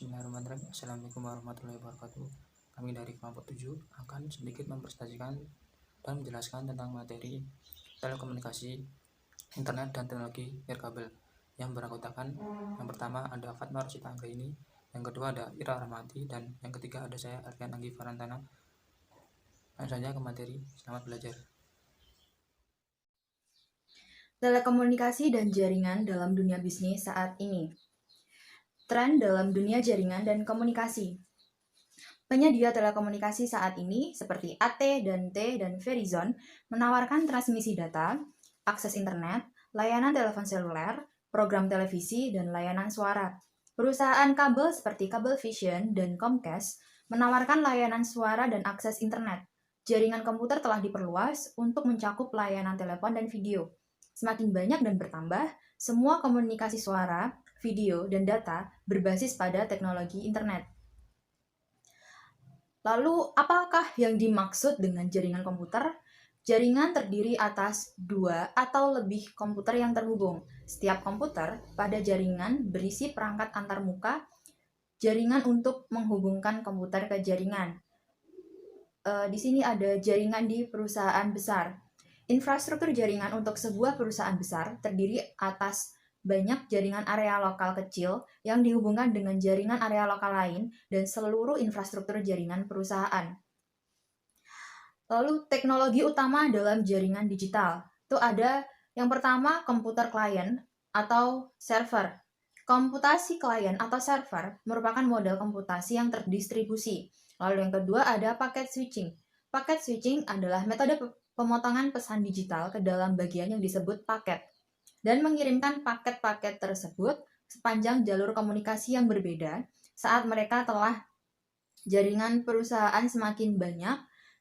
Bismillahirrahmanirrahim. Assalamualaikum warahmatullahi wabarakatuh. Kami dari kelompok 7 akan sedikit mempresentasikan dan menjelaskan tentang materi telekomunikasi, internet, dan teknologi nirkabel yang beranggotakan yang pertama ada Fatma Rosita Anggraini, yang kedua ada Ira Rahmati, dan yang ketiga ada saya Alfian Anggi Farantana. Langsung saja ke materi. Selamat belajar. Telekomunikasi dan jaringan dalam dunia bisnis saat ini. Tren dalam dunia jaringan dan komunikasi. Penyedia telekomunikasi saat ini seperti AT dan T dan Verizon menawarkan transmisi data, akses internet, layanan telepon seluler, program televisi, dan layanan suara. Perusahaan kabel seperti Cablevision dan Comcast menawarkan layanan suara dan akses internet. Jaringan komputer telah diperluas untuk mencakup layanan telepon dan video. Semakin banyak dan bertambah, semua komunikasi suara, video, dan data berbasis pada teknologi internet. Lalu, apakah yang dimaksud dengan jaringan komputer? Jaringan terdiri atas 2 atau lebih komputer yang terhubung. Setiap komputer pada jaringan berisi perangkat antarmuka, jaringan untuk menghubungkan komputer ke jaringan. Di sini ada jaringan di perusahaan besar. Infrastruktur jaringan untuk sebuah perusahaan besar terdiri atas banyak jaringan area lokal kecil yang dihubungkan dengan jaringan area lokal lain dan seluruh infrastruktur jaringan perusahaan. Lalu teknologi utama dalam jaringan digital. Itu ada yang pertama komputer klien atau server. Komputasi klien atau server merupakan model komputasi yang terdistribusi. Lalu yang kedua ada paket switching. Paket switching adalah metode pemotongan pesan digital ke dalam bagian yang disebut paket dan mengirimkan paket-paket tersebut sepanjang jalur komunikasi yang berbeda saat mereka telah jaringan perusahaan semakin banyak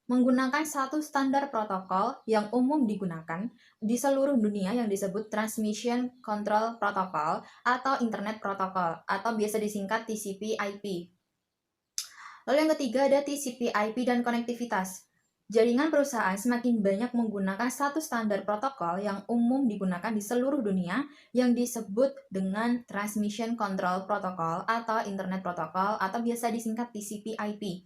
menggunakan satu standar protokol yang umum digunakan di seluruh dunia yang disebut Transmission Control Protocol atau Internet Protocol atau biasa disingkat TCP/IP. Lalu yang ketiga ada TCP/IP dan konektivitas. Jaringan perusahaan semakin banyak menggunakan satu standar protokol yang umum digunakan di seluruh dunia yang disebut dengan Transmission Control Protocol atau Internet Protocol atau biasa disingkat TCP/IP.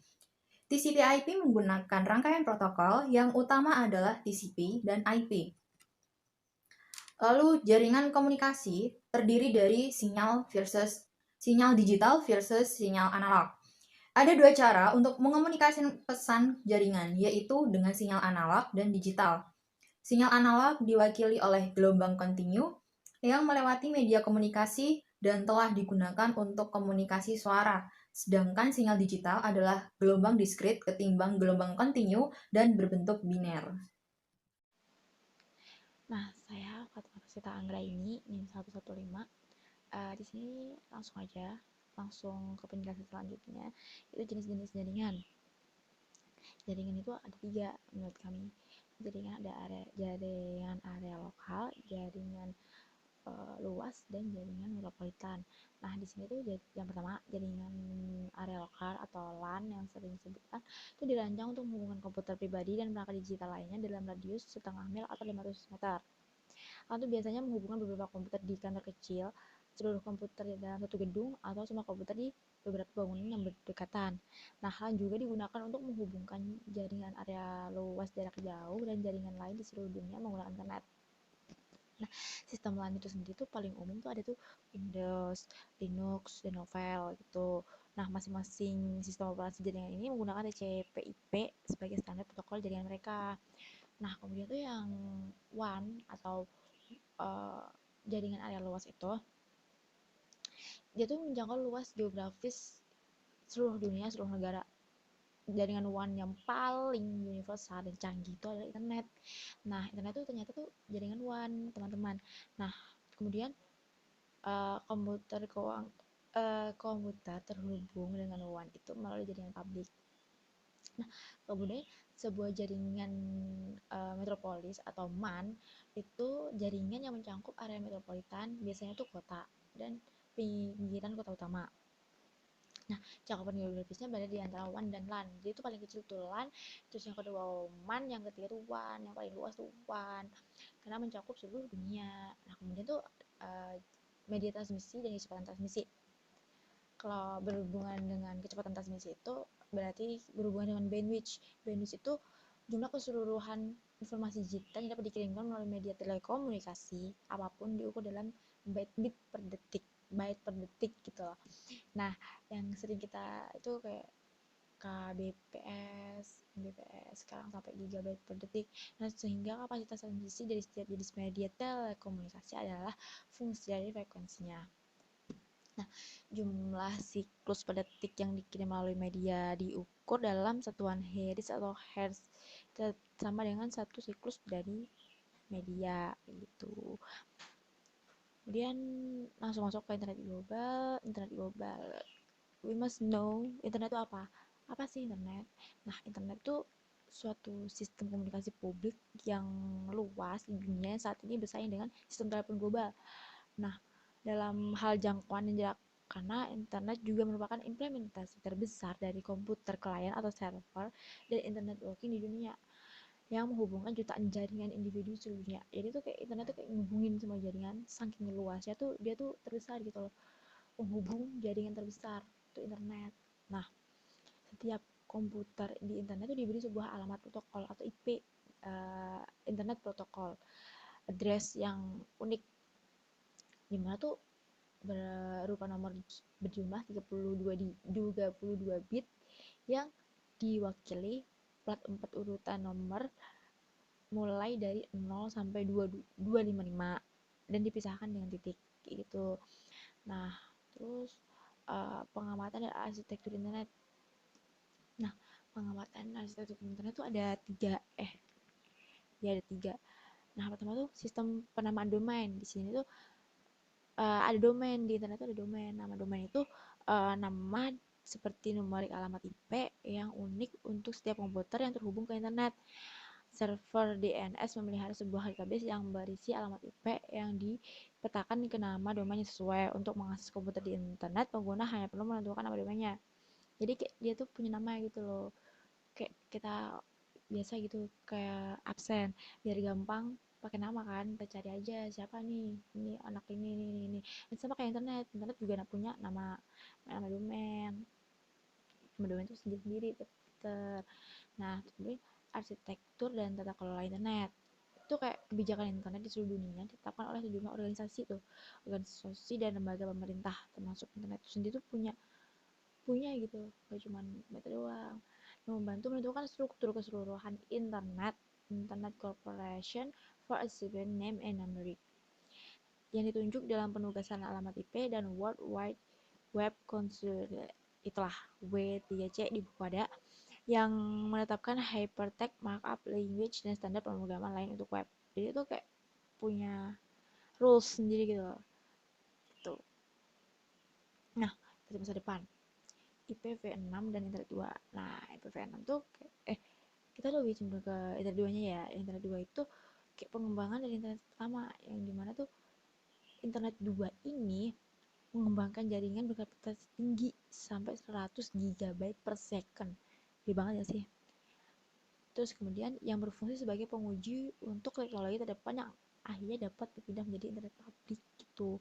TCP/IP menggunakan rangkaian protokol yang utama adalah TCP dan IP. Lalu jaringan komunikasi terdiri dari sinyal digital versus sinyal analog. Ada dua cara untuk mengomunikasikan pesan jaringan, yaitu dengan sinyal analog dan digital. Sinyal analog diwakili oleh gelombang kontinu yang melewati media komunikasi dan telah digunakan untuk komunikasi suara, sedangkan sinyal digital adalah gelombang diskrit ketimbang gelombang kontinu dan berbentuk biner. Nah, saya Fatma Rosita Anggraini, NIM 115. Di sini langsung ke penjelasan selanjutnya, itu jenis-jenis jaringan. Jaringan itu ada 3 menurut kami. Jaringan area lokal, jaringan luas, dan jaringan metropolitan. Nah, di sini tuh yang pertama jaringan area lokal atau LAN yang sering disebutkan itu dirancang untuk menghubungkan komputer pribadi dan perangkat digital lainnya dalam radius setengah mil atau 500 meter. LAN itu biasanya menghubungkan beberapa komputer di kantor kecil, seluruh komputer di dalam satu gedung, atau semua komputer di beberapa bangunan yang berdekatan. Nah, LAN juga digunakan untuk menghubungkan jaringan area luas jarak jauh dan jaringan lain di seluruh dunia menggunakan internet. Nah, sistem LAN itu sendiri tuh paling umum tuh ada tuh Windows, Linux, dan Novel gitu. Nah, masing-masing sistem operasi jaringan ini menggunakan TCP/IP sebagai standar protokol jaringan mereka. Nah, kemudian tuh yang WAN atau jaringan area luas itu, dia tuh menjangkau luas geografis seluruh dunia, seluruh negara. Jaringan WAN yang paling universal dan canggih itu adalah internet. Nah, internet itu ternyata tuh jaringan WAN, teman-teman. Nah, kemudian komputer terhubung dengan WAN itu melalui jaringan publik. Nah, kemudian sebuah jaringan metropolis atau MAN itu jaringan yang mencakup area metropolitan, biasanya tuh kota dan pinggiran kota utama. Nah, cakupan geografisnya berada di antara WAN dan LAN. Jadi itu paling kecil tuh LAN, terus yang kedua MAN, yang ketiga tuh WAN, yang paling luas tuh WAN. Karena mencakup seluruh dunia. Nah, kemudian tuh media transmisi dan kecepatan transmisi. kalau berhubungan dengan kecepatan transmisi itu berarti berhubungan dengan bandwidth. Bandwidth itu jumlah keseluruhan informasi digital yang dapat dikirimkan melalui media telekomunikasi apapun diukur dalam byte per detik gitu loh. Nah, yang sering kita itu kayak kbps, mbps, sekarang sampai gigabyte per detik. Nah, sehingga kapasitas transmisi dari setiap jenis media telekomunikasi adalah fungsi dari frekuensinya. Nah, jumlah siklus per detik yang dikirim melalui media diukur dalam satuan hertz atau hertz, sama dengan satu siklus dari media gitu. Kemudian langsung masuk ke internet global. We must know internet itu apa? Apa sih internet? Nah, internet itu suatu sistem komunikasi publik yang luas di dunia yang saat ini bersaing dengan sistem telepon global. Nah, dalam hal jangkauan dan jarak, karena internet juga merupakan implementasi terbesar dari komputer klien atau server dan internet working di dunia yang menghubungkan jutaan jaringan individu di seluruh dunia. Jadi tuh kayak internet tuh kayak ngehubungin semua jaringan, saking luasnya tuh dia tuh terbesar gitu loh, menghubung jaringan terbesar itu internet. Nah, setiap komputer di internet itu diberi sebuah alamat protokol atau IP, internet protokol address yang unik, dimana tuh berupa nomor berjumlah 32 bit yang diwakili plat 4 urutan nomor mulai dari 0 sampai 255 dan dipisahkan dengan titik gitu. Nah, terus pengamatan dan arsitektur internet. Nah, pengamatan arsitektur internet itu ada tiga. Nah, pertama tuh sistem penamaan domain. Di sini tuh ada domain, di internet tuh ada domain. Nama domain itu nama seperti numerik alamat IP yang unik untuk setiap komputer yang terhubung ke internet. Server DNS memelihara sebuah database yang berisi alamat IP yang dipetakan ke nama domain sesuai. Untuk mengakses komputer di internet, pengguna hanya perlu menentukan nama domainnya. Jadi kayak dia tuh punya nama gitu loh. Kayak kita biasa gitu, kayak absen. Biar gampang pakai nama kan, kita cari aja siapa nih, ini anak ini. Dan sama kayak internet juga punya nama domain. Nama domain itu sendiri. Nah, kemudian arsitektur dan tata kelola internet itu kayak kebijakan internet di seluruh dunia ditetapkan oleh sejumlah organisasi dan lembaga pemerintah, termasuk internet itu sendiri tuh punya gitu, gak cuma mereka doang. Membantu menentukan struktur keseluruhan Internet Corporation for a Given Name and Numeric yang ditunjuk dalam penugasan alamat IP dan World Wide Web Council, itulah W3C di buku ada, yang menetapkan hypertext markup language dan standar pemrograman lain untuk web. Jadi itu kayak punya rules sendiri gitu loh. Tuh. Nah, dari masa depan IPv6 dan Internet 2. Nah, IPv6 tuh kita lebih cenderung ke Internet 2-nya ya. Internet 2 itu kayak pengembangan dari internet pertama, yang dimana tuh Internet 2 ini mengembangkan jaringan berkapasitas tinggi sampai 100 GB per second. Gede banget ya sih. Terus kemudian yang berfungsi sebagai penguji untuk teknologi terdepan yang akhirnya dapat berpindah menjadi internet publik gitu,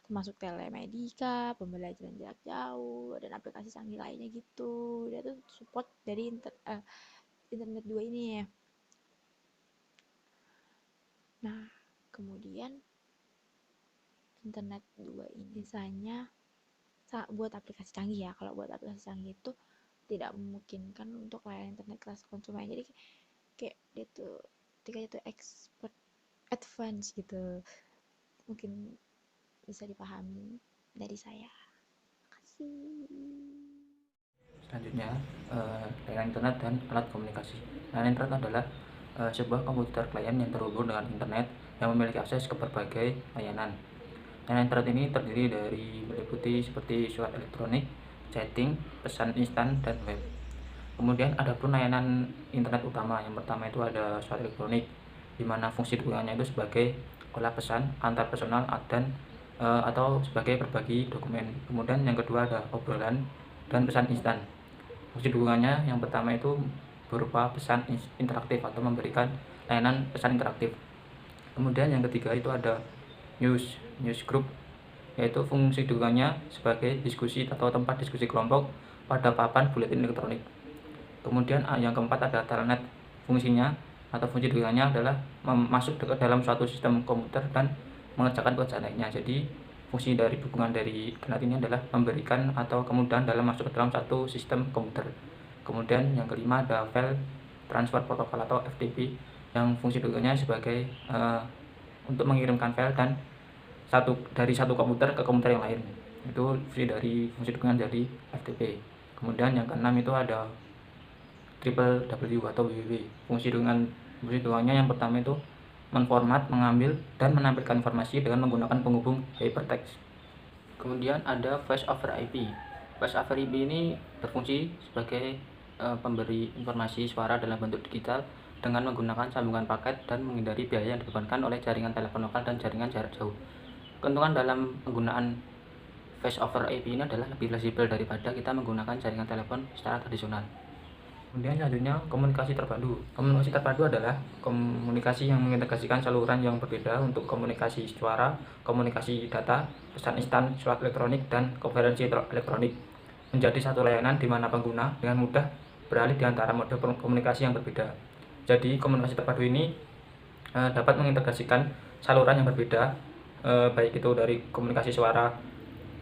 termasuk telemedika, pembelajaran jarak jauh, dan aplikasi canggih lainnya gitu. Dia tuh support dari internet 2 ini ya. Nah, kemudian internet 2 ini biasanya buat aplikasi canggih ya. Kalau buat aplikasi canggih itu tidak memungkinkan untuk layanan internet kelas konsumen. Jadi kayak dia tuh ketika itu expert advance gitu, mungkin bisa dipahami dari saya. Makasih. Selanjutnya, layanan internet dan alat komunikasi. Layanan internet adalah sebuah komputer klien yang terhubung dengan internet yang memiliki akses ke berbagai layanan. Layanan internet ini terdiri dari meliputi seperti surat elektronik, chatting, pesan instan, dan web. Kemudian ada pun layanan internet utama. Yang pertama itu ada surat elektronik, di mana fungsi dukungannya itu sebagai olah pesan antar personal dan atau sebagai berbagi dokumen. Kemudian yang kedua ada obrolan dan pesan instan. Fungsi dukungannya yang pertama itu berupa pesan interaktif atau memberikan layanan pesan interaktif. Kemudian yang ketiga itu ada news group, yaitu fungsi dukungannya sebagai diskusi atau tempat diskusi kelompok pada papan buletin elektronik. Kemudian yang keempat ada telnet. Fungsinya atau fungsi dukungannya adalah masuk ke dalam suatu sistem komputer dan mengerjakan pekerjaan lainnya. Jadi fungsi dari dukungan dari telnet ini adalah memberikan atau kemudahan dalam masuk ke dalam satu sistem komputer. Kemudian yang kelima ada file transfer protocol atau FTP, yang fungsi dukungannya sebagai untuk mengirimkan file dan dari satu komputer ke komputer yang lain. Itu fungsi dukungan dari FTP. Kemudian yang keenam itu ada triple W atau WWW. Fungsi dukungannya yang pertama itu menformat, mengambil, dan menampilkan informasi dengan menggunakan penghubung hypertext. Kemudian ada Voice over IP. Voice over IP ini berfungsi sebagai pemberi informasi suara dalam bentuk digital dengan menggunakan sambungan paket dan menghindari biaya yang dibebankan oleh jaringan telepon lokal dan jaringan jarak jauh. Keuntungan dalam penggunaan Voice over IP ini adalah lebih fleksibel daripada kita menggunakan jaringan telepon secara tradisional. Kemudian selanjutnya komunikasi terpadu. Komunikasi terpadu adalah komunikasi yang mengintegrasikan saluran yang berbeda untuk komunikasi suara, komunikasi data, pesan instan, surat elektronik, dan konferensi elektronik menjadi satu layanan di mana pengguna dengan mudah beralih di antara mode komunikasi yang berbeda. Jadi komunikasi terpadu ini dapat mengintegrasikan saluran yang berbeda, baik itu dari komunikasi suara,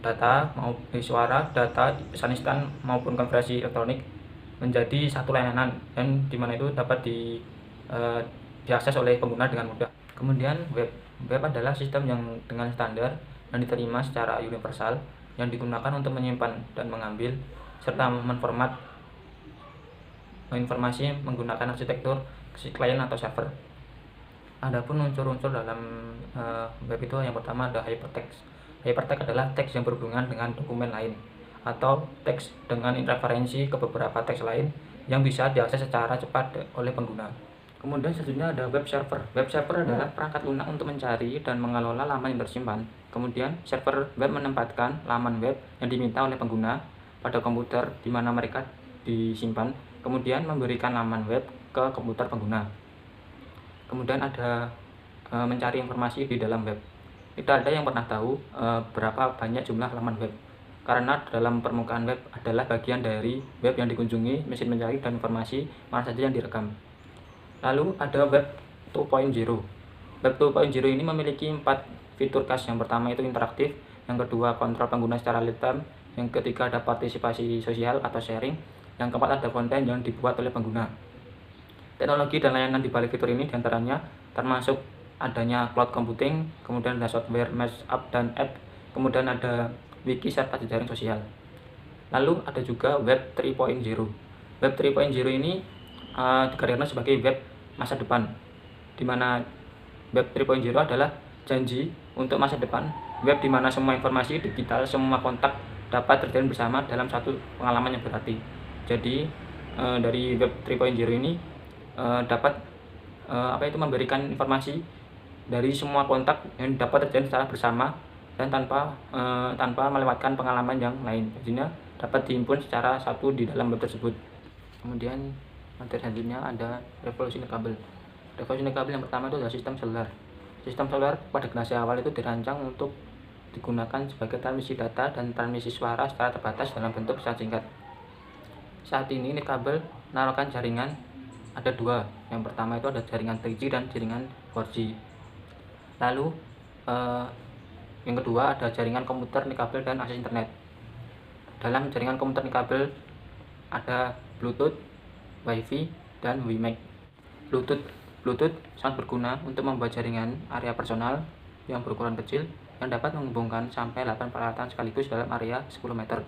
data, pesan instan maupun konferensi elektronik menjadi satu layanan, dan dimana itu dapat diakses oleh pengguna dengan mudah. Kemudian web adalah sistem yang dengan standar dan diterima secara universal yang digunakan untuk menyimpan dan mengambil serta menformat informasi menggunakan arsitektur klien atau server. Adapun unsur-unsur dalam web itu yang pertama ada hypertext. Hypertext adalah teks yang berhubungan dengan dokumen lain atau teks dengan referensi ke beberapa teks lain yang bisa diakses secara cepat oleh pengguna. Kemudian selanjutnya ada web server. Web server adalah perangkat lunak untuk mencari dan mengelola laman yang tersimpan. Kemudian server web menempatkan laman web yang diminta oleh pengguna pada komputer di mana mereka disimpan, kemudian memberikan laman web ke komputer pengguna. Kemudian ada mencari informasi di dalam web. Tidak ada yang pernah tahu berapa banyak jumlah laman web, karena dalam permukaan web adalah bagian dari web yang dikunjungi mesin pencari dan informasi mana saja yang direkam. Lalu ada web 2.0. Web 2.0 ini memiliki 4 fitur khas. Yang pertama itu interaktif, yang kedua kontrol pengguna secara real time, yang ketiga ada partisipasi sosial atau sharing, yang keempat ada konten yang dibuat oleh pengguna. Teknologi dan layanan di balik fitur ini diantaranya termasuk adanya cloud computing, kemudian ada software mashup dan app, kemudian ada wiki serta jejaring sosial. Lalu ada juga web 3.0. Web 3.0 ini dikategorikan sebagai web masa depan, di mana web 3.0 adalah janji untuk masa depan, web di mana semua informasi digital, semua kontak dapat terjalin bersama dalam satu pengalaman yang berarti. Jadi dari web 3.0 ini dapat memberikan informasi dari semua kontak yang dapat terjalin secara bersama dan tanpa melewatkan pengalaman yang lain. Jadinya dapat dihimpun secara satu di dalam web tersebut. Kemudian materi selanjutnya ada revolusi nirkabel. Revolusi nirkabel yang pertama itu adalah sistem seluler. Sistem seluler pada generasi awal itu dirancang untuk digunakan sebagai transmisi data dan transmisi suara secara terbatas dalam bentuk pesan singkat. Saat ini nirkabel menawarkan jaringan ada dua. Yang pertama itu ada jaringan 3G dan jaringan 4G. Lalu yang kedua ada jaringan komputer nirkabel dan akses internet. Dalam jaringan komputer nirkabel ada Bluetooth, Wi-Fi, dan WiMAX. Bluetooth sangat berguna untuk membuat jaringan area personal yang berukuran kecil yang dapat menghubungkan sampai 8 peralatan sekaligus dalam area 10 meter.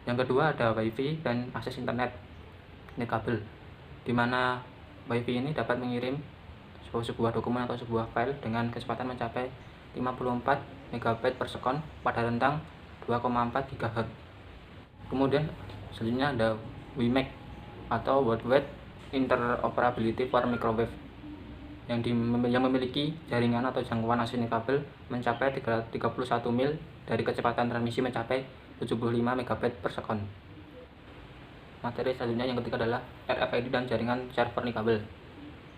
Yang kedua ada Wi-Fi dan akses internet nirkabel, di mana Wi-Fi ini dapat mengirim sebuah dokumen atau sebuah file dengan kecepatan mencapai 54 MB per sekon pada rentang 2,4 GHz. Kemudian selanjutnya ada WiMAX atau Worldwide Interoperability for Microwave yang memiliki jaringan atau jangkauan akses nirkabel mencapai 31 mil dari kecepatan transmisi mencapai 75 MB per sekon. Materi selanjutnya yang ketiga adalah RFID dan jaringan server nirkabel.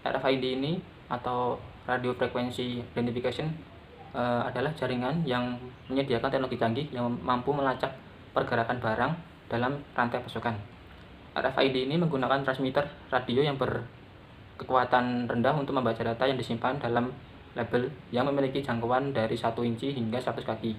RFID ini atau Radio Frequency Identification adalah jaringan yang menyediakan teknologi canggih yang mampu melacak pergerakan barang dalam rantai pasokan. RFID ini menggunakan transmitter radio yang berkekuatan rendah untuk membaca data yang disimpan dalam label yang memiliki jangkauan dari 1 inci hingga 100 kaki.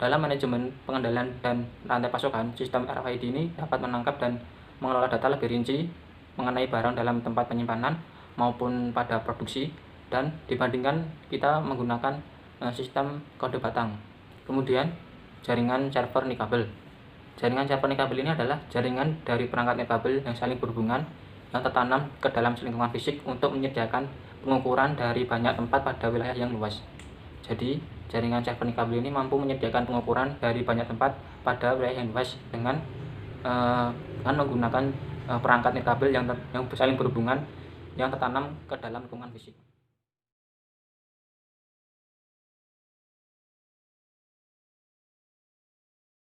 Dalam manajemen pengendalian dan rantai pasokan, sistem RFID ini dapat menangkap dan mengelola data lebih rinci mengenai barang dalam tempat penyimpanan maupun pada produksi, dan dibandingkan kita menggunakan sistem kode batang. Kemudian jaringan server nirkabel. Jaringan server nirkabel ini adalah jaringan dari perangkat nirkabel yang saling berhubungan yang tertanam ke dalam lingkungan fisik untuk menyediakan pengukuran dari banyak tempat pada wilayah yang luas. Jadi jaringan server nirkabel ini mampu menyediakan pengukuran dari banyak tempat pada wilayah yang luas dengan menggunakan perangkat nirkabel yang saling berhubungan yang tertanam ke dalam lingkungan fisik.